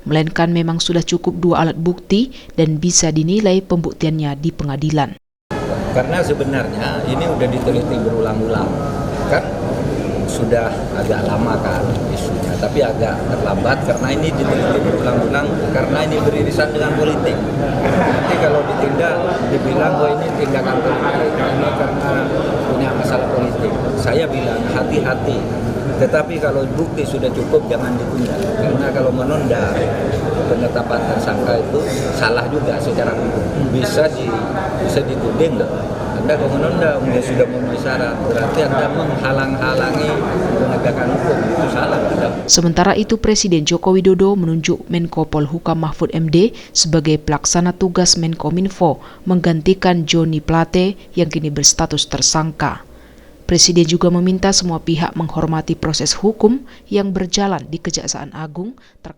melainkan memang sudah cukup 2 alat bukti dan bisa dinilai pembuktiannya di pengadilan. Karena sebenarnya ini udah diteliti berulang-ulang, kan sudah agak lama kan isunya, tapi agak terlambat karena ini diteliti berulang-ulang karena ini beririsan dengan politik. Nanti kalau ditindak dibilang bahwa ini tindakan politik, ini karena punya masalah politik. Saya bilang hati-hati. Tetapi kalau bukti sudah cukup jangan ditunda, karena kalau menunda penetapan tersangka itu salah juga secara hukum. Bisa dituding loh. Anda kalau menunda, Anda sudah memenuhi syarat, berarti Anda menghalang-halangi penegakan hukum, itu salah. Sementara itu Presiden Joko Widodo menunjuk Menko Polhukam Mahfud MD sebagai pelaksana tugas Menkominfo menggantikan Joni Plate yang kini berstatus tersangka. Presiden juga meminta semua pihak menghormati proses hukum yang berjalan di Kejaksaan Agung terkait